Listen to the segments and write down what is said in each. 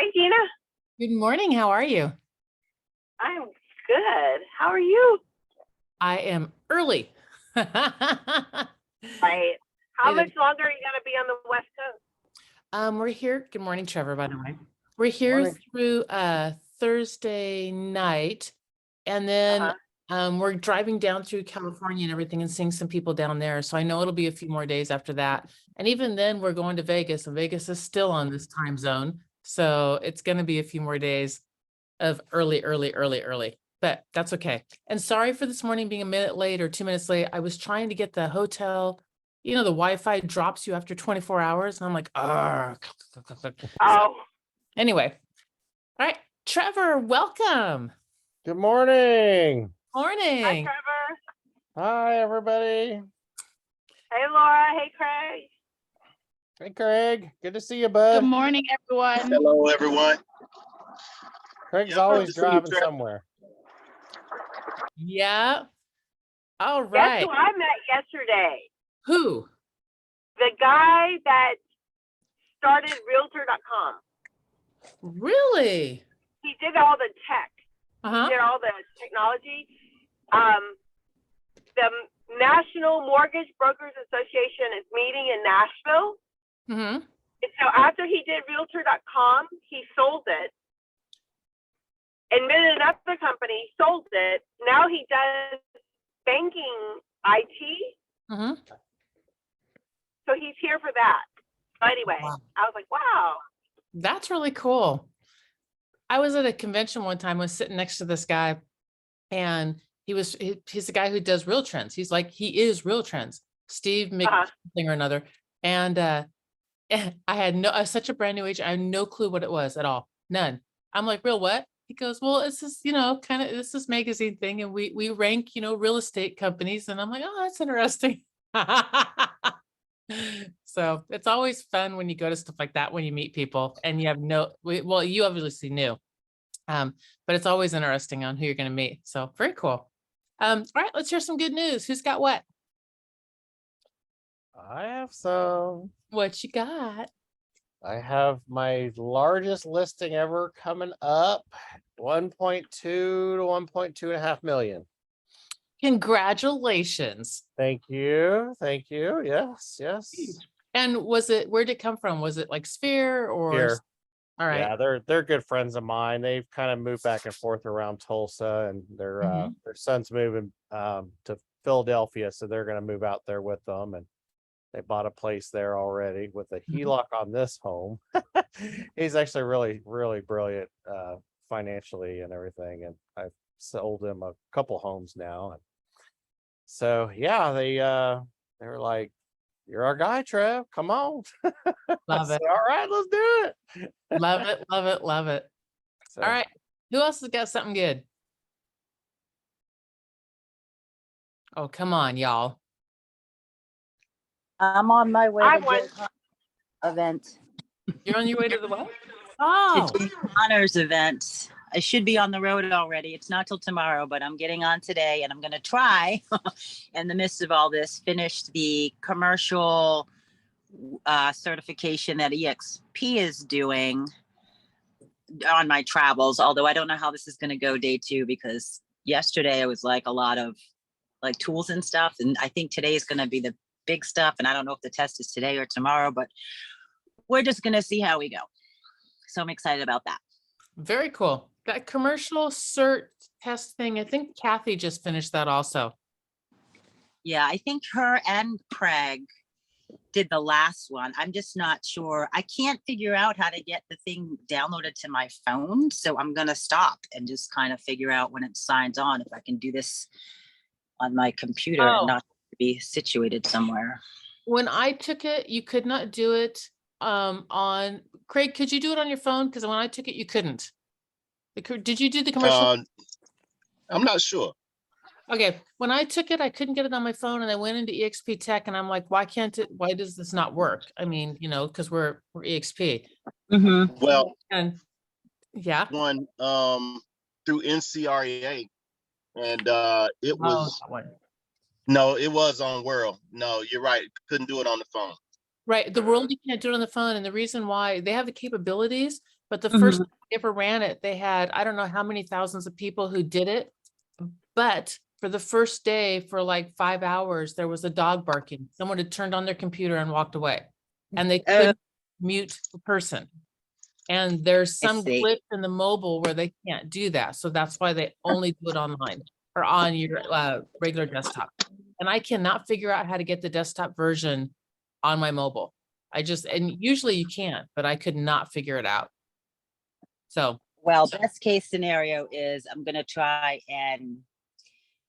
Hey, Gina. Good morning. How are you? I'm good. How are you? I am early. Right. How It much is- longer are you going to be on the West Coast? We're here. Good morning, Trevor, by the way. We're here Morning. through Thursday night, and then we're driving down through California and everything and seeing some people down there. So I know it'll be a few more days after that. And even then we're going to Vegas, and Vegas is still on this time zone. So it's going to be a few more days of early, but that's okay. And sorry for this morning being a minute late or 2 minutes late. I was trying to get the hotel, the Wi-Fi drops you after 24 hours. And I'm like, ah. Oh, Anyway, all right, Trevor, welcome. Good morning. hi, Morning. Trevor. Hi, everybody. Hey, Laura. Hey, Craig. Hey, Craig. Good to see you, Good bud. morning, everyone. Hello, everyone. Craig's Yeah, good always to see you, driving Trevor. somewhere. Yeah. All Guess right. who I met yesterday? Who? The guy that started Realtor.com. Really? He did all the tech. Uh-huh. Did all the technology. The National Mortgage Brokers Association is meeting in Nashville. Mm-hmm. And so after he did Realtor.com, he sold it. Admitted another company, sold it. Now he does banking IT. Mm-hmm. So he's here for that. But anyway, Wow. I was like, wow. That's really cool. I was at a convention one time, I was sitting next to this guy, and he's the guy who does Real Trends. He is Real Trends, Steve Mc something or another. And I had such a brand new agent. I had no clue what it was at all. None. I'm like, real what? He goes, well, it's this, kind of this magazine thing. And we rank, real estate companies. And I'm like, oh, that's interesting. So it's always fun when you go to stuff like that, when you meet people and you have you obviously knew. But it's always interesting on who you're going to meet. So very cool. All right, let's hear some good news. Who's got what? I have some. What you got? I have my largest listing ever coming up. 1.2 to 1.2.5 million. Congratulations. Thank you. Thank you. Yes. And where'd it come from? Was it like Sphere or? Here. All right. Yeah, they're good friends of mine. They've kind of moved back and forth around Tulsa, and their son's moving to Philadelphia, so they're going to move out there with them. And they bought a place there already with a HELOC on this home. He's actually really, really brilliant financially and everything. And I've sold him a couple homes now. And so yeah, they're like, "You're our guy, Trev. Come on." Love it. All right, let's do it. Love it. Love it. Love it. So, All right. Who else has got something good? Oh, come on, y'all. I'm on my way I to went. the event. You're on your way to the what? Oh, It's an honors event. I should be on the road already. It's not till tomorrow, but I'm getting on today, and I'm going to try, in the midst of all this, finish the commercial certification that EXP is doing on my travels. Although I don't know how this is going to go day 2, because yesterday it was like a lot of like tools and stuff, and I think today is going to be the big stuff. And I don't know if the test is today or tomorrow, but we're just going to see how we go. So I'm excited about that. very cool. That commercial cert test thing, I think Kathy just finished that also. Yeah, I think her and Craig did the last one. I'm just not sure. I can't figure out how to get the thing downloaded to my phone. So I'm going to stop and just kind of figure out when it signs on, if I can do this on my computer and not be situated somewhere. When I took it, you could not do it on Craig. Could you do it on your phone? Because when I took it, you couldn't. Did you do the commercial? I'm not sure. Okay. When I took it, I couldn't get it on my phone, and I went into EXP Tech, and I'm like, why does this not work? I mean, because we're EXP. Well, And yeah. one through NCREA, and it was no, it was on World. No, you're right. Couldn't do it on the phone. Right. The world, you can't do it on the phone. And the reason why, they have the capabilities, But the first time I ever ran it, they had, I don't know how many thousands of people who did it. But for the first day, for like 5 hours, there was a dog barking. Someone had turned on their computer and walked away. And they couldn't mute the person. And there's some see. glitch in the mobile where they can't do that. So that's why they only do it online or on your regular desktop. And I cannot figure out how to get the desktop version on my mobile. And usually you can, but I could not figure it out. So. Well, best case scenario is I'm going to try and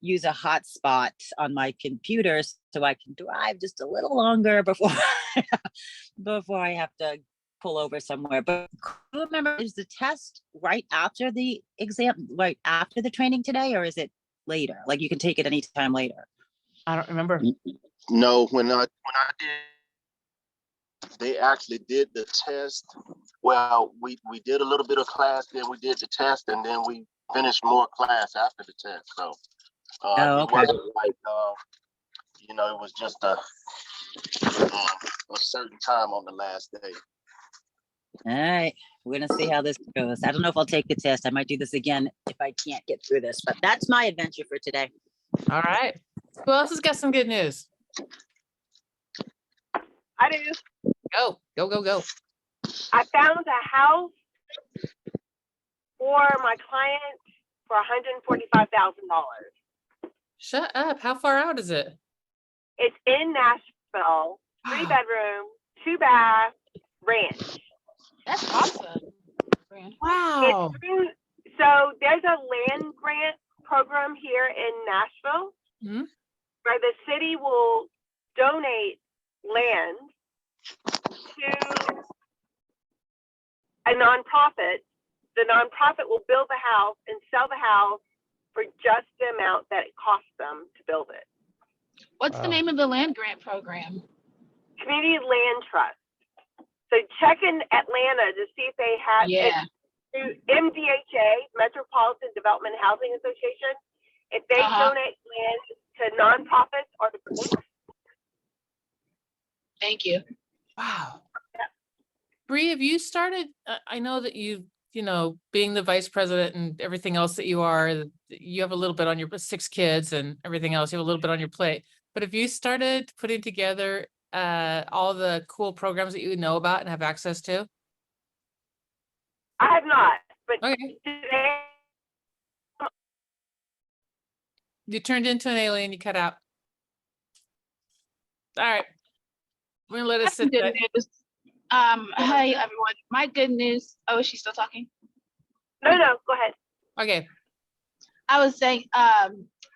use a hotspot on my computer so I can drive just a little longer before I have to pull over somewhere. But remember, is the test right after the exam, right after the training today, or is it later? Like you can take it anytime later. I don't remember. No, when I did, they actually did the test. Well, we did a little bit of class, then we did the test, and then we finished more class after the test. So it wasn't like it was just a certain time on the last day. All right, we're gonna see how this goes. I don't know if I'll take the test. I might do this again if I can't get through this, but that's my adventure for today. All right. Who else has got some good news? I do. Go, go, go, go. I found a house for my client for $145,000. Shut up. How far out is it? It's in Nashville, 3-bedroom, 2-bath ranch. That's awesome. Wow. So there's a land grant program here in Nashville where the city will donate land to a nonprofit. The nonprofit will build the house and sell the house for just the amount that it costs them to build it. What's the name of the land grant program? Community Land Trust. So check in Atlanta to see if they have through MDHA, Metropolitan Development Housing Association, if they donate land to nonprofits or the police. Thank you. Wow. Bree, have you started? I know that being the vice president and everything else that you are, you have a little bit on your 6 kids and everything else. You have a little bit on your plate. But have you started putting together all the cool programs that you know about and have access to? I have not, but Okay. today. You turned into an alien. You cut out. All right. We're gonna let us sit Good there. news. Hey everyone. My good news. Oh, is she still talking? No, go ahead. Okay. I was saying, I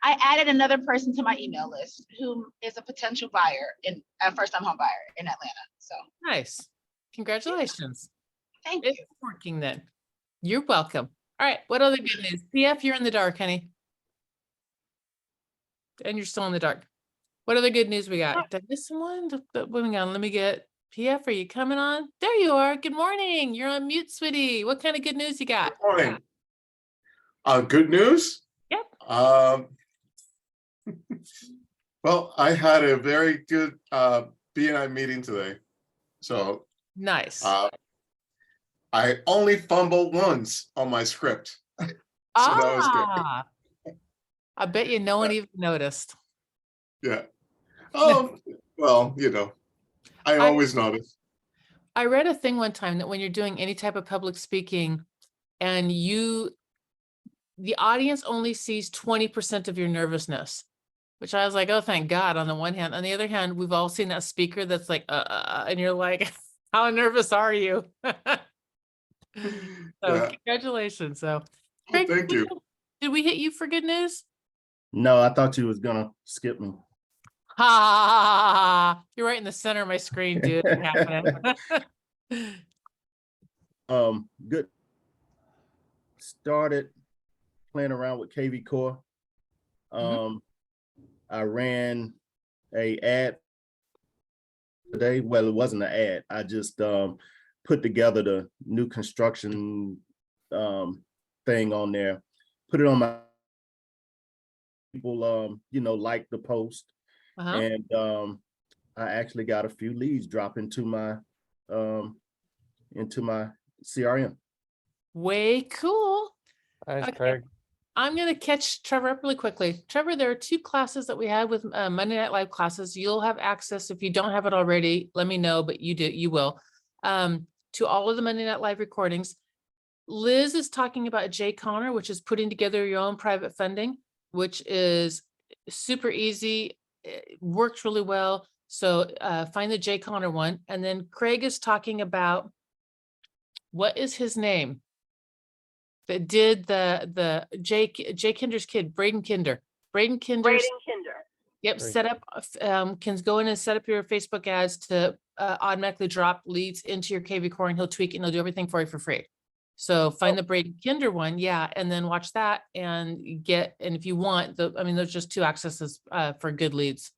added another person to my email list who is a potential buyer a first-time home buyer in Atlanta. So Nice. Congratulations. thank It's you. working then. You're welcome. All right. What other good news? PF, you're in the dark, honey. And you're still in the dark. What other good news we got? Did I miss someone? Moving on. Let me get PF. Are you coming on? There you are. Good morning. You're on mute, sweetie. What kind of good news you got? Good morning. Good news? Yep. Well, I had a very good B&I meeting today. So Nice. I only fumbled once on my script. So that was good. I bet you no one even noticed. Yeah. Well, I always notice. I read a thing one time that when you're doing any type of public speaking and the audience only sees 20% of your nervousness, which I was like, oh, thank God on the one hand. On the other hand, we've all seen that speaker that's like, and you're like, how nervous are you? So congratulations. So Craig, Thank you. Did we hit you for good news? No, I thought you was gonna skip me. Ha! You're right in the center of my screen, dude. It's happening. Good. Started playing around with KV Core. I ran a ad today. Well, it wasn't an ad. I just put together the new construction thing on there, put it on my people like the post. And I actually got a few leads drop into my CRM. Way cool. Thanks, Okay. Craig. I'm going to catch Trevor up really quickly. Trevor, there are 2 classes that we had with Monday Night Live classes. You'll have access. If you don't have it already, let me know, but you will, to all of the Monday Night Live recordings. Liz is talking about Jay Connor, which is putting together your own private funding, which is super easy. It works really well. So find the Jay Connor one. And then Craig is talking about, what is his name? That did the Jay Kinder's kid, Braden Kinder. Braden Kinder. Yep, Great. set up, can go in and set up your Facebook ads to automatically drop leads into your KV core, and he'll tweak it and he'll do everything for you for free. So find the Braden Kinder one, yeah, and then watch that and if you want, there's just 2 accesses for good leads.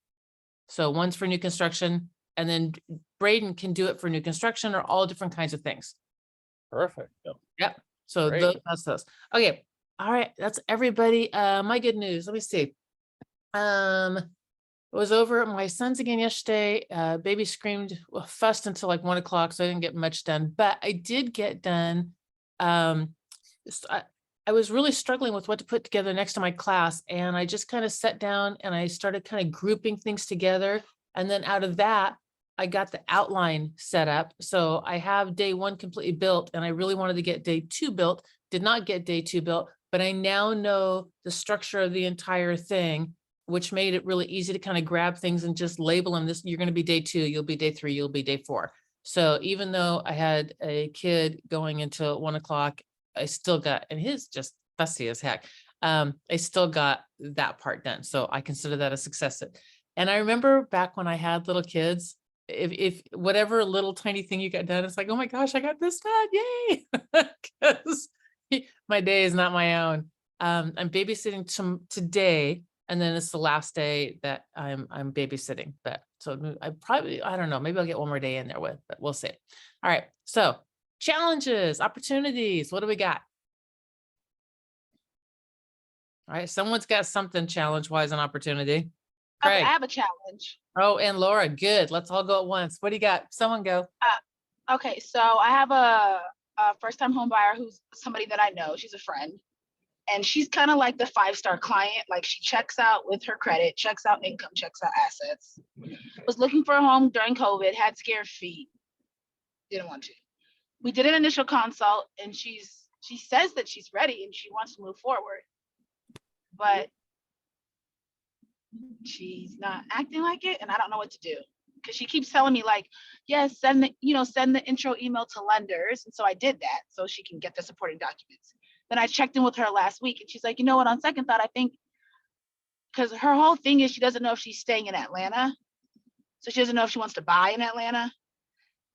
So one's for new construction, and then Braden can do it for new construction or all different kinds of things. Perfect. Yep. So Great. that's those. Okay. All right. That's everybody. My good news. Let me see. It was over at my son's again yesterday. Baby screamed, fussed until like 1 o'clock, so I didn't get much done, but I did get done. I was really struggling with what to put together next to my class, and I just kind of sat down and I started kind of grouping things together. And then out of that, I got the outline set up. So I have day 1 completely built, and I really wanted to get day 2 built. Did not get day 2 built, but I now know the structure of the entire thing, which made it really easy to kind of grab things and just label them. You're going to be day 2, you'll be day 3, you'll be day 4. So even though I had a kid going until 1 o'clock, I still got, and he's just fussy as heck. I still got that part done. So I consider that a success. And I remember back when I had little kids, if whatever little tiny thing you got done, it's like, oh my gosh, I got this done, yay. Because my day is not my own. I'm babysitting today, and then it's the last day that I'm babysitting. But so I don't know, maybe I'll get one more day in there but we'll see. All right, so challenges, opportunities, what do we got? All right, someone's got something challenge-wise, an opportunity. Craig. I have a challenge. Oh, and Laura, good. Let's all go at once. What do you got? Someone go. Okay, so I have a first-time home buyer who's somebody that I know. She's a friend, and she's kind of like the 5-star client. Like, she checks out with her credit, checks out income, checks out assets. Was looking for a home during COVID, had scared feet, didn't want to. We did an initial consult, and she says that she's ready and she wants to move forward, but she's not acting like it, and I don't know what to do, because she keeps telling me like, yes, send the intro email to lenders. And so I did that so she can get the supporting documents. Then I checked in with her last week, and she's like, you know what, on second thought, I think, because her whole thing is she doesn't know if she's staying in Atlanta. So she doesn't know if she wants to buy in Atlanta.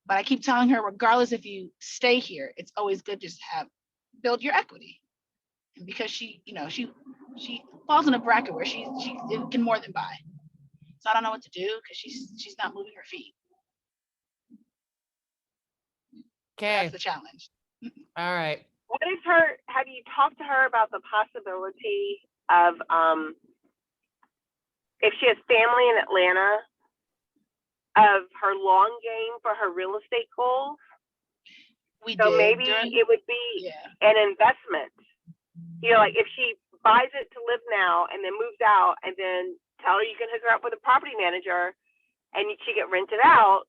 But I keep telling her, regardless if you stay here, it's always good just to build your equity. And because she falls in a bracket where she can more than buy. So I don't know what to do, because she's not moving her feet. Okay. That's the challenge. All right. Have you talked to her about the possibility of, if she has family in Atlanta, of her long game for her real estate goals? So maybe it would be an investment. Like if she buys it to live now and then moves out, and then tell her you can hook her up with a property manager and she get rented out.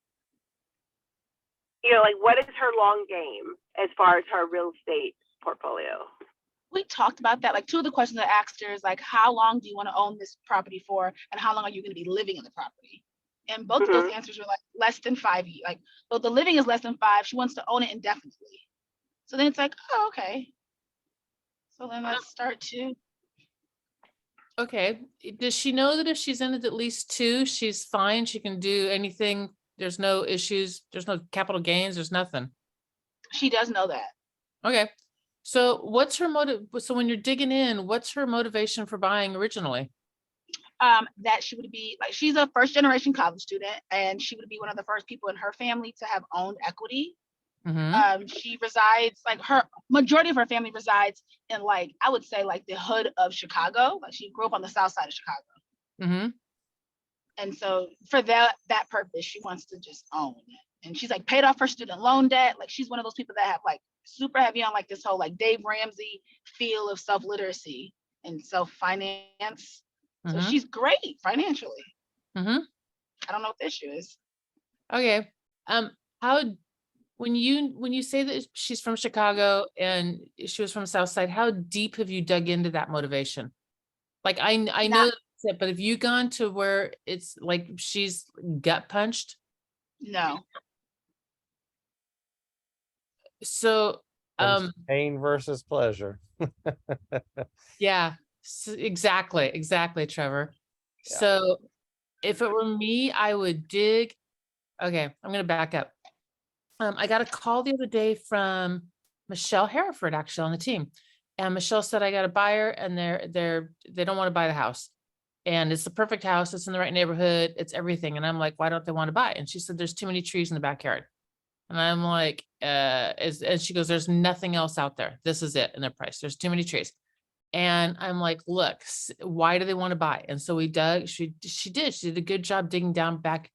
Like, what is her long game as far as her real estate portfolio? We talked about that. Like, 2 of the questions I asked her is like, how long do you want to own this property for? And how long are you going to be living in the property? And both of those answers were like less than 5 years. Like, though the living is less than 5, she wants to own it indefinitely. So then it's like, oh, okay. So then let's start to. Okay. Does she know that if she's in it at least 2, she's fine? She can do anything. There's no issues. There's no capital gains. There's nothing. She does know that. Okay. So what's her motive? So when you're digging in, what's her motivation for buying originally? That she would be like, she's a 1st-generation college student, and she would be one of the first people in her family to have owned equity. She resides, like, her majority of her family resides in, like, I would say, like, the hood of Chicago. Like, she grew up on the south side of Chicago. And so for that purpose, she wants to just own and she's like paid off her student loan debt. Like she's one of those people that have like super heavy on like this whole like Dave Ramsey feel of self-literacy and self-finance. So she's great financially. I don't know what the issue is. Okay. How, when you say that she's from Chicago and she was from South Side, how deep have you dug into that motivation? Like I know that's it, but have you gone to where it's like she's gut punched? No. So Pain versus pleasure. yeah, exactly, Trevor. Yeah. So if it were me, I would dig. Okay, I'm gonna back up. I got a call the other day from Michelle Hereford, actually on the team. And Michelle said, I got a buyer and they don't want to buy the house. And it's the perfect house. It's in the right neighborhood. It's everything. And I'm like, why don't they want to buy? And she said, there's too many trees in the backyard. And I'm like, and she goes, there's nothing else out there. This is it in their price. There's too many trees. And I'm like, look, why do they want to buy? And so we dug, she did a good job digging down back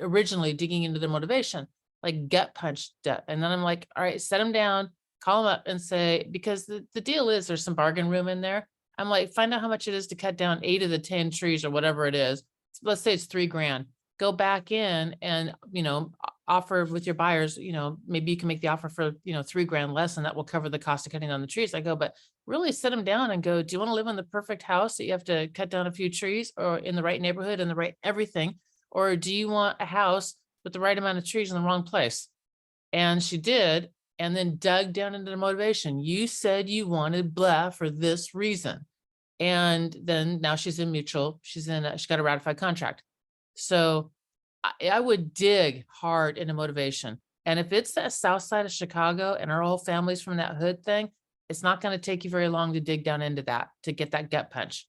originally digging into their motivation, like gut punched. And then I'm like, all right, set them down, call them up and say, because the deal is there's some bargain room in there. I'm like, find out how much it is to cut down 8 of the 10 trees or whatever it is. Let's say it's $3,000. Go back in and, offer with your buyers, maybe you can make the offer for, $3,000 less and that will cover the cost of cutting down the trees. I go, but really sit them down and go, do you want to live in the perfect house that you have to cut down a few trees or in the right neighborhood and the right everything? Or do you want a house with the right amount of trees in the wrong place? And she did, and then dug down into the motivation. You said you wanted blah for this reason. And then now she's in mutual, she got a ratified contract. So I would dig hard into motivation. And if it's that south side of Chicago and our whole family's from that hood thing, it's not going to take you very long to dig down into that, to get that gut punch.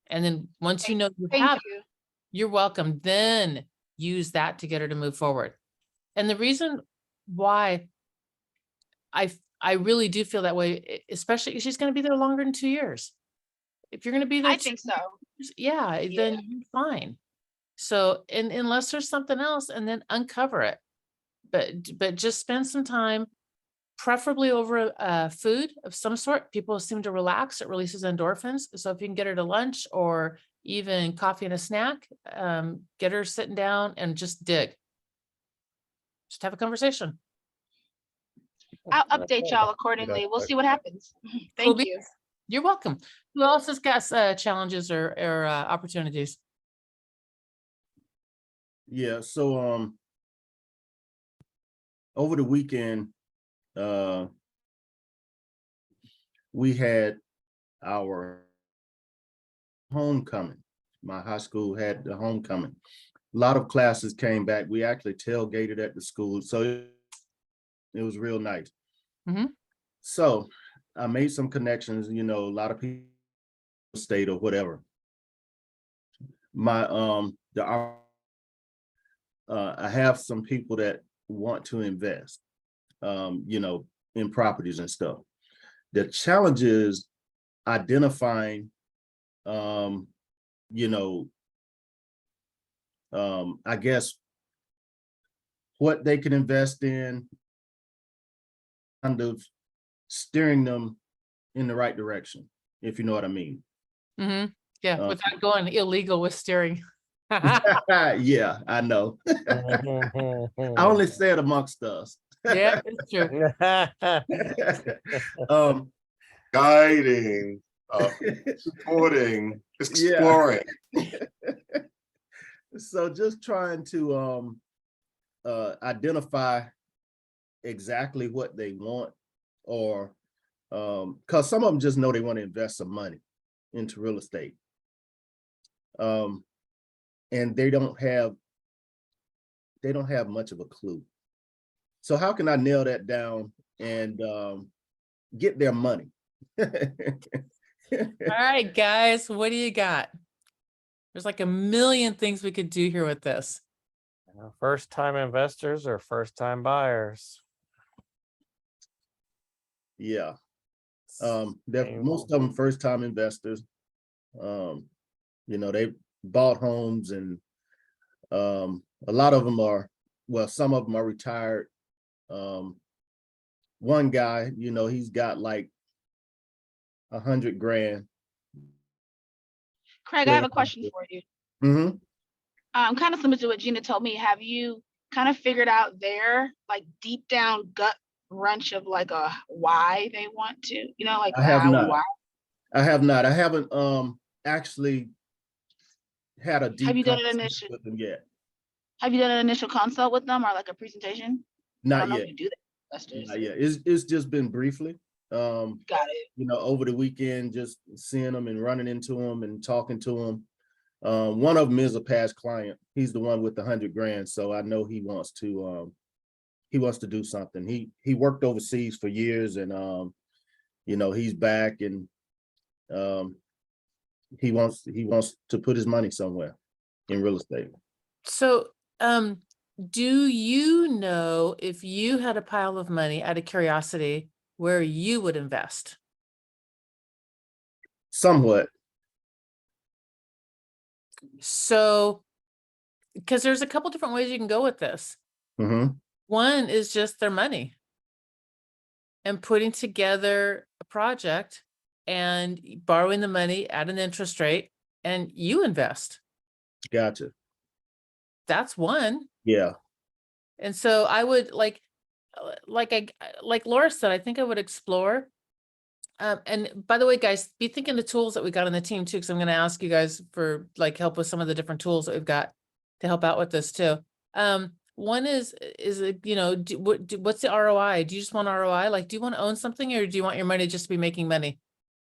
And then once you know you have, you're welcome, then use that to get her to move forward. And the reason why I really do feel that way, especially she's going to be there longer than 2 years. If you're going to be there, I think so. Yeah, then you're fine. So, and unless there's something else, and then uncover it. But just spend some time, preferably over food of some sort. People seem to relax. It releases endorphins. So if you can get her to lunch or even coffee and a snack, get her sitting down and just dig. Just have a conversation. I'll update y'all accordingly. We'll see what happens. Thank you. You're welcome. Who else has got challenges or opportunities? Yeah, so over the weekend, we had our homecoming. My high school had the homecoming. A lot of classes came back. We actually tailgated at the school, so it was real nice. So I made some connections, a lot of people stayed or whatever. I have some people that want to invest, in properties and stuff. The challenge is identifying, I guess, what they can invest in, kind of steering them in the right direction, if you know what I mean. Yeah, without going illegal with steering. Yeah, I know. I only say it amongst us. Yeah, it's true. Guiding, supporting, exploring. So just trying to identify exactly what they want, or because some of them just know they want to invest some money into real estate. And they don't have much of a clue. So how can I nail that down and get their money? All right, guys, what do you got? There's like a million things we could do here with this. First time investors or first time buyers? Yeah. Most of them first time investors. They bought homes and A lot of them are, well, some of them are retired. One guy, you know, he's got like 100 grand. Craig, I have a question for you. Mm-hmm. Kind of similar to what Gina told me. Have you kind of figured out their like deep down gut wrench of like a why they want to, you know, like I have how, not. why? I have not. I haven't actually had a deep Have you done an conversation initial? with them yet. Have you done an initial consult with them or like a presentation? I Not don't know yet. if you do that. Not yet. It's just been briefly. Got it. You know, over the weekend, just seeing them and running into them and talking to them. One of them is a past client. He's the one with the 100 grand. So I know he wants to do something. He worked overseas for years, and you know, he's back, and he wants to put his money somewhere in real estate. So, do you know if you had a pile of money, out of curiosity, where you would invest? Somewhat. So, because there's a couple different ways you can go with this. Mm-hmm. One is just their money and putting together a project and borrowing the money at an interest rate, and you invest. Gotcha. That's one. Yeah. And so I would like Laura said, I think I would explore. And by the way, guys, be thinking the tools that we got on the team too, because I'm going to ask you guys for like help with some of the different tools that we've got to help out with this too. One is you know, what's the ROI? Do you just want ROI? Like, do you want to own something, or do you want your money just to be making money?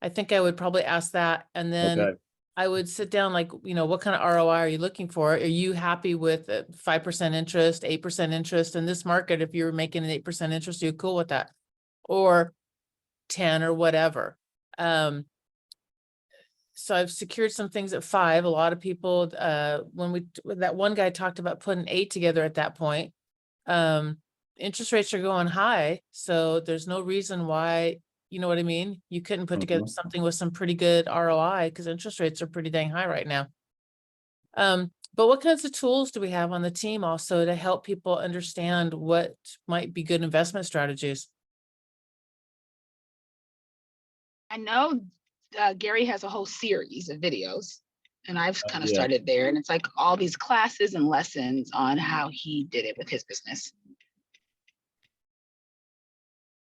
I think I would probably ask that, and then Okay. I would sit down, like, you know, what kind of ROI are you looking for? Are you happy with 5% interest, 8% interest in this market? If you're making an 8% interest, are you cool with that? Or 10 or whatever. So I've secured some things at 5. A lot of people, when that one guy talked about putting 8 together at that point, interest rates are going high. So there's no reason why, you know what I mean? You couldn't put together something with some pretty good ROI, because interest rates are pretty dang high right now. But what kinds of tools do we have on the team also to help people understand what might be good investment strategies? I know Gary has a whole series of videos, and I've kind of started there, and it's like all these classes and lessons on how he did it with his business.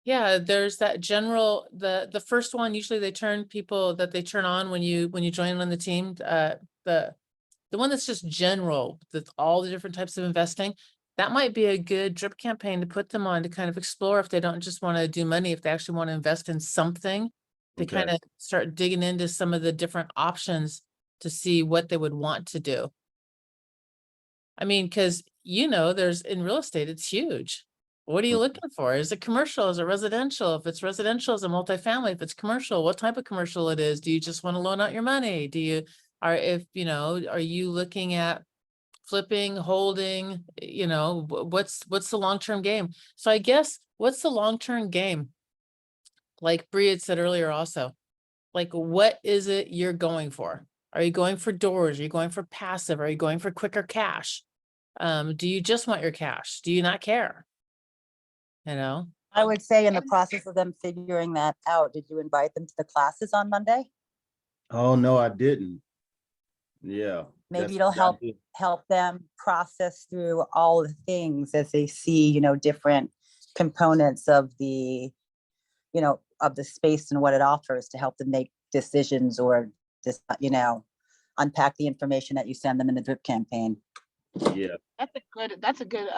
Yeah, there's that general, the first one, usually they turn people that they turn on when you join on the team, the one that's just general, that's all the different types of investing. That might be a good drip campaign to put them on to kind of explore if they don't just want to do money, if they actually want to invest in something, to kind of start digging into some of the different options to see what they would want to do. I mean, because, you know, there's in real estate, it's huge. What are you looking for? Is it commercial? Is it residential? If it's residential, is it multifamily? If it's commercial, what type of commercial it is? Do you just want to loan out your money? Do you, are you looking at flipping, holding, you know, what's the long-term game? So I guess, what's the long-term game? Like Bree had said earlier also, like, what is it you're going for? Are you going for doors? Are you going for passive? Are you going for quicker cash? Do you just want your cash? Do you not care? You know? I would say in the process of them figuring that out, did you invite them to the classes on Monday? Oh, no, I didn't. Yeah. Maybe it'll help them process through all the things as they see, you know, different components of the, you know, of the space and what it offers to help them make decisions, or just, you know, unpack the information that you send them in the drip campaign. Yeah. That's a good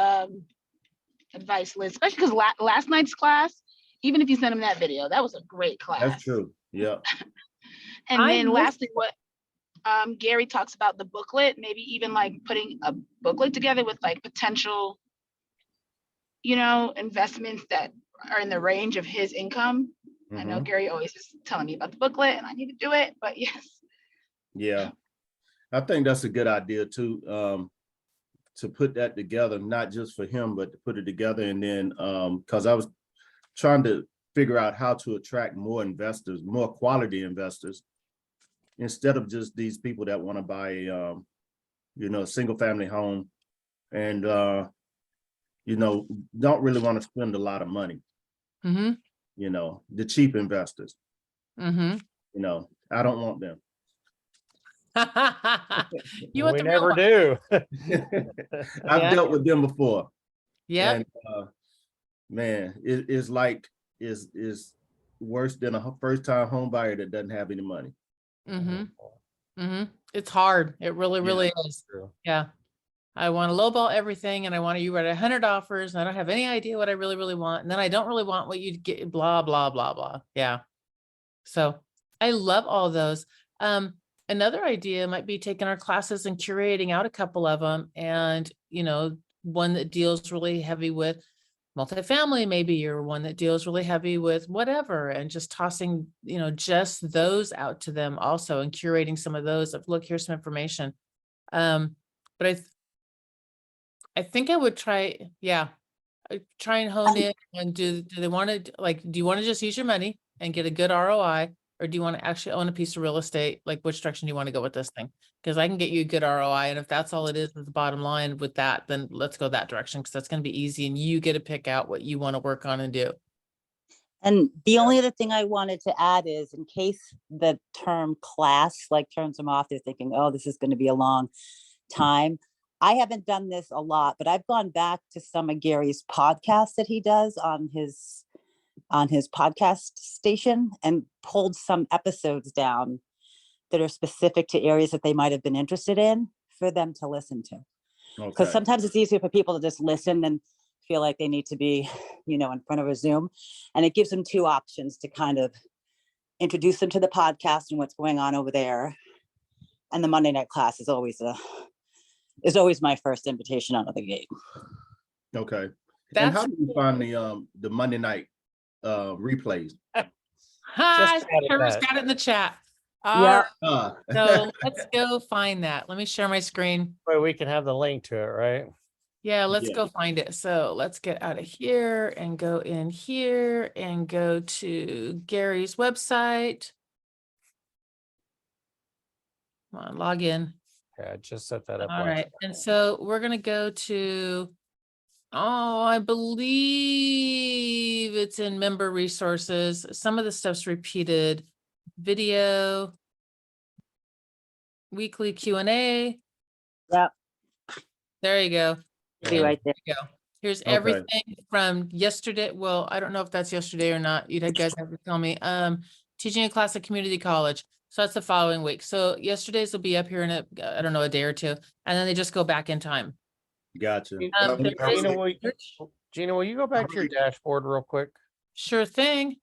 advice, Liz, especially because last night's class, even if you send them that video, that was a great class. That's true. Yeah. And then lastly, what Gary talks about, the booklet, maybe even like putting a booklet together with like potential, you know, investments that are in the range of his income. I know Gary always is telling me about the booklet and I need to do it, but yes. Yeah. I think that's a good idea too. To put that together, not just for him, but to put it together. And then, because I was trying to figure out how to attract more investors, more quality investors, instead of just these people that want to buy single family home, and don't really want to spend a lot of money. Mm-hmm. The cheap investors. Mm-hmm. I don't want them. You want We the real never one. do. I've Yeah. dealt with them before. Yeah. And man, it's like is worse than a first time home buyer that doesn't have any money. Mm-hmm. Mm-hmm. It's hard. It really, really is. True. Yeah. I want to lowball everything, and I want you at 100 offers, and I don't have any idea what I really, really want. And then I don't really want what you get, blah, blah, blah, blah. Yeah. So I love all those. Another idea might be taking our classes and curating out a couple of them, and, one that deals really heavy with multifamily, maybe, or one that deals really heavy with whatever, and just tossing, just those out to them also, and curating some of those of, look, here's some information. But I think I would try and hone in and do they want to, do you want to just use your money and get a good ROI, or do you want to actually own a piece of real estate? Like, which direction do you want to go with this thing? Because I can get you a good ROI, and if that's all it is at the bottom line with that, then let's go that direction, because that's going to be easy, and you get to pick out what you want to work on and do. And the only other thing I wanted to add is, in case the term class turns them off, they're thinking, oh, this is going to be a long time. I haven't done this a lot, but I've gone back to some of Gary's podcasts that he does on his podcast station and pulled some episodes down that are specific to areas that they might have been interested in for them to listen to. Because sometimes it's easier for people to just listen and feel like they need to be, in front of a Zoom. And it gives them two options to kind of introduce them to the podcast and what's going on over there. And the Monday night class is always my first invitation out of the gate. Okay. And how do you find the Monday night replays? Hi, Trevor's got it in the chat. Yeah. So let's go find that. Let me share my screen. Well, we can have the link to it, right? Yeah, let's go find it. So let's get out of here and go in here and go to Gary's website. Come on, log in. Yeah, I just set that up. All right. And so we're going to go to, I believe it's in member resources. Some of the stuff's repeated. Video, weekly Q&A. Yep. There you go. Be right there. There you go. Here's everything from yesterday. Well, I don't know if that's yesterday or not. You guys have to tell me. Teaching a class at community college. So that's the following week. So yesterday's will be up here in a day or two, and then they just go back in time. Gotcha. Gina, will you go back to your dashboard real quick? Sure thing.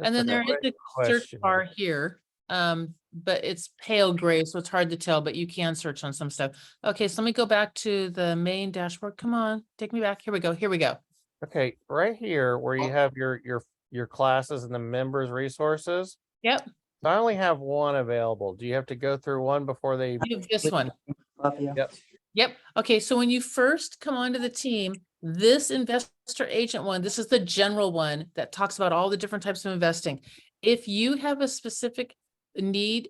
And then there is a search bar here, but it's pale gray, so it's hard to tell, but you can search on some stuff. Okay, so let me go back to the main dashboard. Come on, take me back. Here we go. Here we go. Okay, right here where you have your classes and the members resources. Yep. So I only have one available. Do you have to go through one before they? You have this one. Yep. Yep. Okay, so when you first come onto the team, this investor agent one, this is the general one that talks about all the different types of investing. If you have a specific need,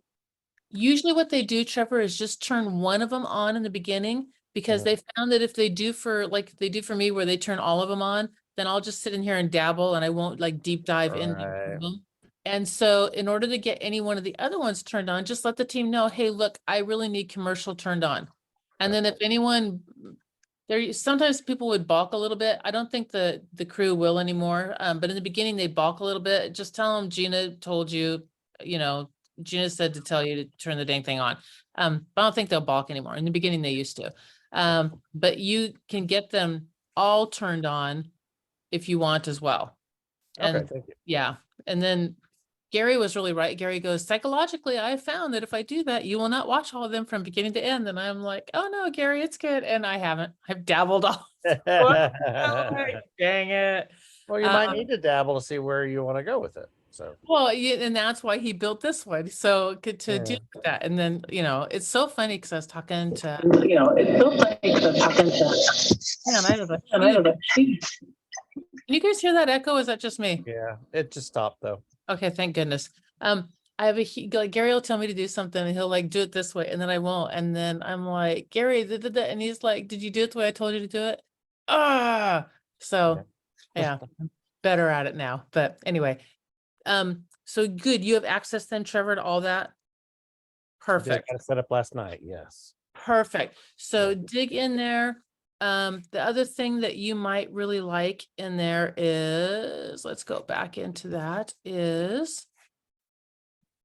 usually what they do, Trevor, is just turn one of them on in the beginning, because they found that if they do like they do for me, where they turn all of them on, then I'll just sit in here and dabble, and I won't deep dive into them. And so in order to get any one of the other ones turned on, just let the team know, hey, look, I really need commercial turned on. And then if anyone sometimes people would balk a little bit. I don't think the crew will anymore. But in the beginning they balk a little bit. Just tell them Gina told you, Gina said to tell you to turn the dang thing on. But I don't think they'll balk anymore. In the beginning they used to. But you can get them all turned on if you want as well. And thank you. Yeah. And then Gary was really right. Gary goes, psychologically, I found that if I do that, you will not watch all of them from beginning to end. And I'm like, oh no, Gary, it's good. And I haven't. I've dabbled off. Dang it. Well, you might need to dabble to see where you want to go with it. So well, yeah, and that's why he built this one. So good to do that. And then, it's so funny because I was talking to Can you guys hear that echo? Is that just me? yeah, it just stopped though. Okay, thank goodness. I I have like Gary will tell me to do something and he'll like do it this way and then I won't. And then I'm like, Gary, and he's like, did you do it the way I told you to do it? So yeah, I'm better at it now. But anyway, so good. You have access then, Trevor, to all that? Perfect. Got it set up last night. Yes. Perfect. So dig in there. The other thing that you might really like in there is, let's go back into that, is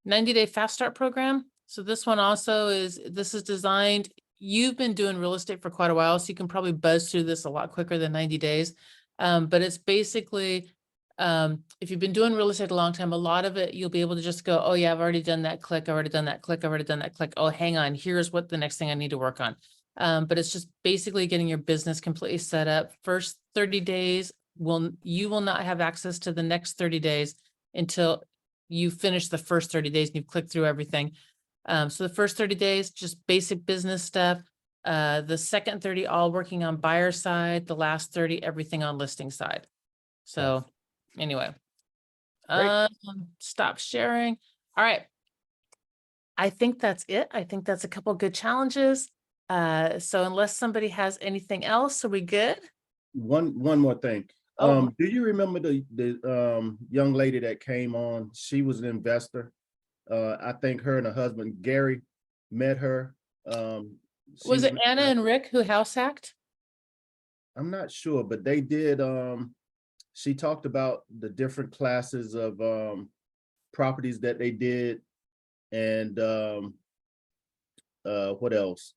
90-day fast start program. So this one also this is designed, you've been doing real estate for quite a while, so you can probably buzz through this a lot quicker than 90 days. But it's basically, if you've been doing real estate a long time, a lot of it, you'll be able to just go, oh yeah, I've already done that click. I've already done that click. I've already done that click. Oh, hang on. Here's what the next thing I need to work on. But it's just basically getting your business completely set up. First 30 days, you will not have access to the next 30 days until you finish the first 30 days and you've clicked through everything. So the first 30 days, just basic business stuff. The second 30, all working on buyer side. The last 30, everything on listing side. So anyway, stop sharing. All right. I think that's it. I think that's a couple of good challenges. So unless somebody has anything else, are we good? One more thing. Oh. Do you remember the young lady that came on? She was an investor. I think her and her husband Gary met her. Was it Anna and Rick who house hacked? I'm not sure, but they did. She talked about the different classes of properties that they did, and what else?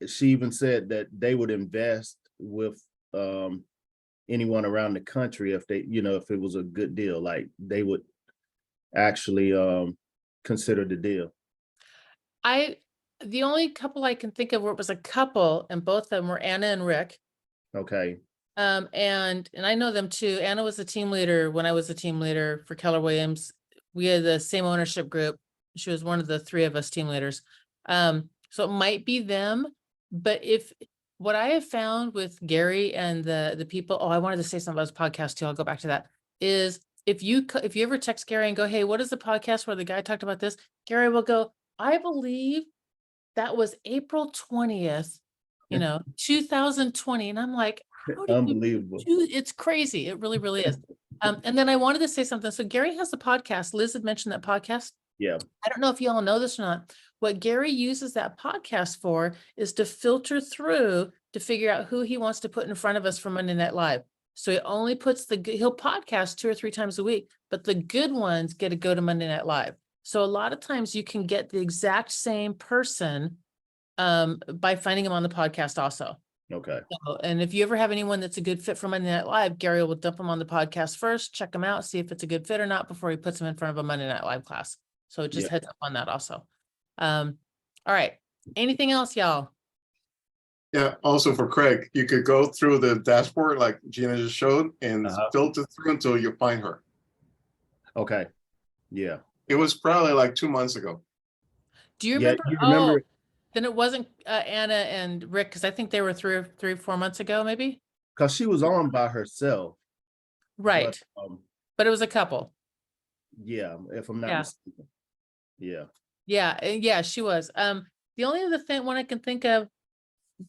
She even said that they would invest with anyone around the country if they, if it was a good deal, like they would actually consider the deal. The only couple I can think of where it was a couple, and both of them were Anna and Rick. Okay. And I know them too. Anna was the team leader when I was the team leader for Keller Williams. We had the same ownership group. She was one of the three of us team leaders. So it might be them, but what I have found with Gary and the people, I wanted to say something about his podcast too. I'll go back to that. Is if you ever text Gary and go, hey, what is the podcast where the guy talked about this? Gary will go, I believe that was April 20th, 2020. And I'm like, unbelievable. It's crazy. It really, really is. And then I wanted to say something. So Gary has the podcast. Liz had mentioned that podcast. Yeah. I don't know if you all know this or not. What Gary uses that podcast for is to filter through to figure out who he wants to put in front of us for Monday Night Live. So he only puts he'll podcast 2 or 3 times a week, but the good ones get to go to Monday Night Live. So a lot of times you can get the exact same person by finding him on the podcast also. Okay. So, and if you ever have anyone that's a good fit for Monday Night Live, Gary will dump them on the podcast first, check them out, see if it's a good fit or not before he puts them in front of a Monday Night Live class. So just heads up on that also. All right. Anything else, y'all? Yeah, also for Craig, you could go through the dashboard like Gina just showed and filter through until you find her. Okay. Yeah. It was probably like 2 months ago. Do you remember? You remember? Then it wasn't Anna and Rick, because I think they were 3 or 4 months ago, maybe. Because she was on by herself. Right. But it was a couple. Yeah, if I'm not mistaken. Yeah. Yeah, she was. The only other one I can think of,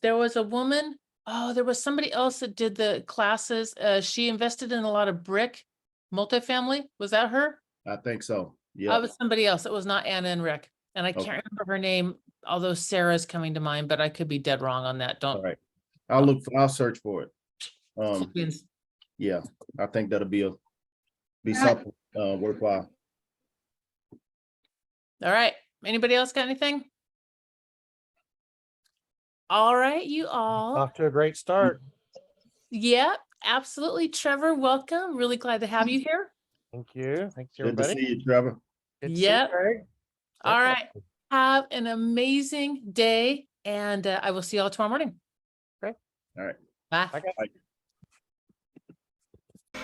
there was a woman. Oh, there was somebody else that did the classes. She invested in a lot of brick multifamily. Was that her? I think so. Yeah. That was somebody else. It was not Anna and Rick. And I can't remember her name, although Sarah's coming to mind, but I could be dead wrong on that. All right. I'll search for it. Yeah, I think that'll be something worthwhile. All right. Anybody else got anything? All right, you all. Off to a great start. Yeah, absolutely. Trevor, welcome. Really glad to have you here. Thank you. Thanks, Good everybody. to see you, Trevor. Yeah. All right. Have an amazing day, and I will see you all tomorrow morning. Great. All right. Bye. Bye, guys. Bye.